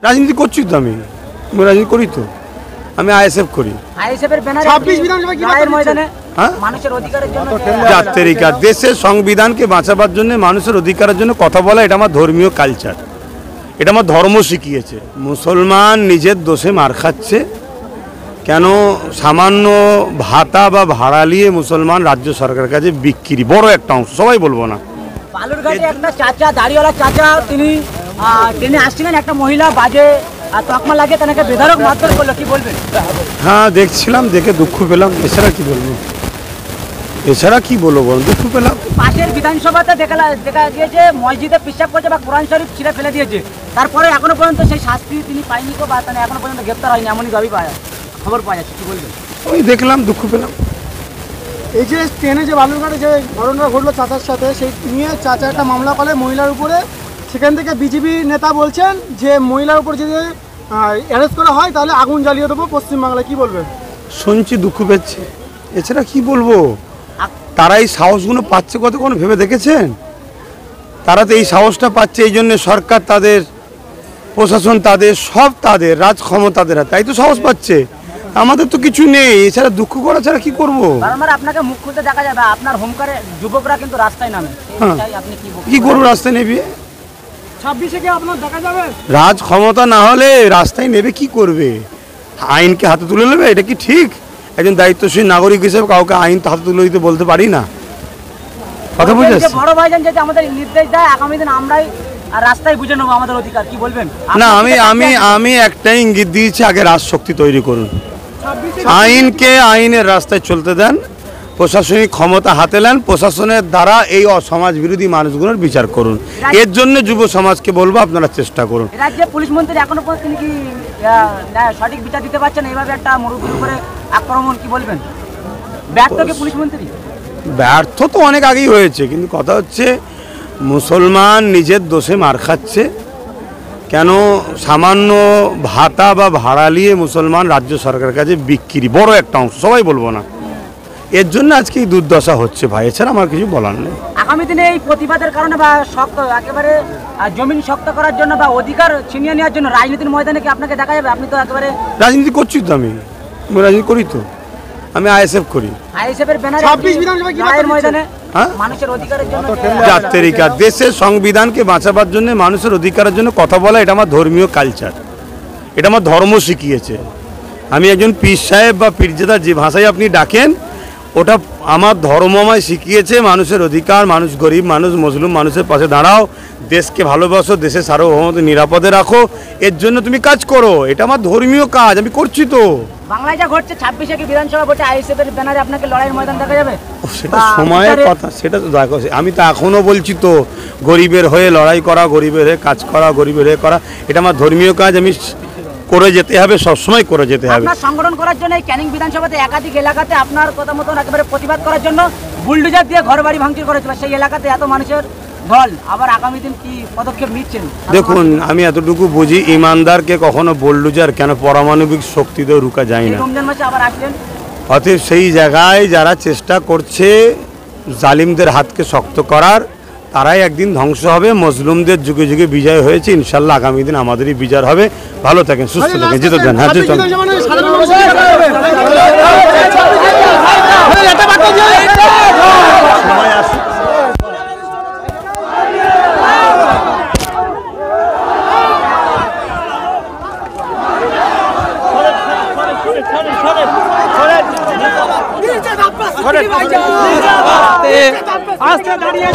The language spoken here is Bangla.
রাজনীতি করছি তো আমি রাজনীতি করি তো আমি আইএসএফ করি। আইএসএফের ব্যানারে 26 বিধানসভা কি রায়ের ময়দানে মানুষের অধিকারের জন্য জাতীয়তার দেশের সংবিধানকে বাঁচাবার জন্য মানুষের অধিকারের জন্য কথা বলা এটা আমার ধর্মীয় কালচার, এটা আমার ধর্ম শিখিয়েছে। মুসলমান নিজের দোষে মার খাচ্ছে কেন? সামান্য ভাতা বা ভাড়া নিয়ে মুসলমান রাজ্য সরকারের কাছে বিক্রি, বড় একটা অংশ, সবাই বলবো না। বালুরঘাটে একটা চাচা, দাড়িওয়ালা চাচা, তিনি ট্রেনে আসছিলেন, একটা মহিলা বাজে তকমা লাগে তাকে বেধড়ক মারধর করলো, কি বলবেন? হ্যাঁ দেখছিলাম, দেখে দুঃখ পেলাম, এছাড়া কি বলবো, এছাড়া কি বলবো, দুঃখ পেলাম। পাশের বিধানসভাতে দেখা গিয়েছে মসজিদে পেশাব করছে বা কোরআন শরীফ ছিঁড়ে ফেলে দিয়েছে, তারপরে এখনো পর্যন্ত সেই শাস্তি তিনি পায়নি বা এখনো পর্যন্ত গ্রেপ্তার হয়নি, এমনই দাবি খবর পাওয়া যাচ্ছে, কি বলবেন? ওই দেখলাম, দুঃখ পেলাম। এই যে ট্রেনে যে বালুরঘাটে যে ঘটনা ঘটলো চাচার সাথে, সেই নিয়ে চাচা একটা মামলা করে মহিলার উপরে। সেখান থেকে বিজেপি নেতা বলছেন যে মহিলার উপর যদি অ্যারেস্ট করা হয় তাহলে আগুন জ্বালিয়ে দেবো পশ্চিমবাংলায়, কি বলবেন? শুনছি, দুঃখ পেয়েছে, এছাড়া কি বলবো। তারা এই সাহসগুলো পাচ্ছে কতক্ষণ ভেবে দেখেছেন? তারা তো এই সাহসটা পাচ্ছে এই জন্য সরকার তাদের, প্রশাসন তাদের, সব তাদের, রাজ ক্ষমতাদের, তাই তো সাহস পাচ্ছে। আমাদের তো কিছু নেই, এছাড়া দুঃখ করা ছাড়া কি করবো? আপনাকে মুখ খুলতে দেখা যাবে, আপনার হোমকারে যুবকরা কিন্তু রাস্তায় নামে, আপনি কি করবো? রাস্তায় নেবে 26-এ কি আপনার দেখা যাবে? রাজ ক্ষমতা না হলে রাস্তায় নেবে, কি করবে? আইনকে হাতে তুলে নেবে, এটা কি ঠিক? একজন দায়িত্বশীল নাগরিক হিসেবে কাউকে আইন হাতে তুলে দিতে বলতে পারি না, কথা বুঝে? বড় ভাইজান যদি আমাদের নির্দেশ দেয় আগামী দিন আমরাই রাস্তায় বুঝে নেবো আমাদের অধিকার, কি বলবেন? না, আমি একটাই ইঙ্গিত দিয়েছি, আগে রাজশক্তি তৈরি করুন, আইনকে আইনের রাস্তায় চলতে দেন, প্রশাসনিক ক্ষমতা হাতে নেন, প্রশাসনের দ্বারা এই অসমাজ বিরোধী মানুষগুলোর বিচার করুন। এর জন্য যুব সমাজকে বলবো আপনারা চেষ্টা করুন। রাজ্যে পুলিশ মন্ত্রী এখনো পর্যন্ত তিনি কি সঠিক বিচার দিতে পারছেন? এইভাবে একটা মুরব্বীর উপরে আক্রমণ, কি বলবেন? ব্যর্থ কি পুলিশ মন্ত্রী? ব্যর্থ তো অনেক আগেই হয়েছে, কিন্তু কথা হচ্ছে মুসলমান নিজের দোষে মার খাচ্ছে কেন? সামান্য ভাতা বা ভাড়া নিয়ে মুসলমান রাজ্য সরকারের কাছে বিক্রি, বড় একটা অংশ, সবাই বলবো না। এর জন্য আজকে এই দুর্দশা হচ্ছে ভাই, এছাড়া আমার কিছু বলার নেই। আগামী দিনে এই প্রতিবাদের কারণে বা শক্ত একেবারে জমিন শক্ত করার জন্য বা অধিকার ছিনিয়ে নেওয়ার জন্য রাজনীতির ময়দানে কি আপনাকে দেখা যাবে? আপনি তো একেবারে রাজনীতি করছি তো আমি রাজনীতি করি তো আমি আইএসএফ করি। আইএসএফের ব্যানারে 26 বিধানসভা কি রায়ের ময়দানে মানুষের অধিকারের জন্য জাতীয়তার দেশের সংবিধানকে বাঁচাবার জন্য মানুষের অধিকারের জন্য কথা বলা এটা আমার ধর্মীয় কালচার, এটা আমার ধর্ম শিখিয়েছে। আমি একজন পীর সাহেব বা পীরজাদা যে ভাষায় আপনি ডাকেন, ওটা আমার ধর্ম আমায় শিখিয়েছে মানুষের অধিকার, মানুষ গরিব মানুষ, মুসলিম মানুষের পাশে দাঁড়াও, দেশকে ভালোবাসো, দেশের সার্বভৌমত্ব নিরাপদে রাখো, এর জন্য তুমি কাজ করো, এটা আমার ধর্মীয় কাজ, আমি করছি তো। বাংলায় যা ঘটছে 26-এ কি বিধানসভা ভোটে আইএসএফের ব্যানারে আপনাকে লড়াইয়ের ময়দান দেখা যাবে? সেটা সময়ের কথা, সেটা তো দেখো, আমি তো এখনো বলছি তো, গরিবের হয়ে লড়াই করা, গরিবের হয়ে কাজ করা, গরিবের হয়ে করা, এটা আমার ধর্মীয় কাজ, আমি করে যেতে হবে, সবসময় করে যেতে হবে। আপনার সংগঠন করার জন্য এই ক্যানিং বিধানসভাতে একাধিক এলাকাতে আপনার কথা মতন একেবারে প্রতিবাদ করার জন্য বুলডোজার দিয়ে ঘরবাড়ি ভাঙচুর করেছিল, সেই এলাকাতে এত মানুষের দল, আবার আগামী দিন কি পদক্ষেপ নিচ্ছেন? দেখুন, আমি এতটুকু বুঝি, ইমানদারকে কখনো বুলডোজার কেন পারমাণবিক শক্তিতেও রুকা যায় না। রমজান মাসে আবার আসলেন, অতএব সেই জায়গায় যারা চেষ্টা করছে জালিমদের হাতকে শক্ত করার, তারাই একদিন ধ্বংস হবে। মজলুমদের যুগে যুগে বিজয় হয়েছে, ইনশাল্লাহ আগামী দিন আমাদেরই বিজয় হবে। ভালো থাকেন, সুস্থ থাকেন, যেতে দেন। হ্যাঁ, আস্তে দাঁড়িয়ে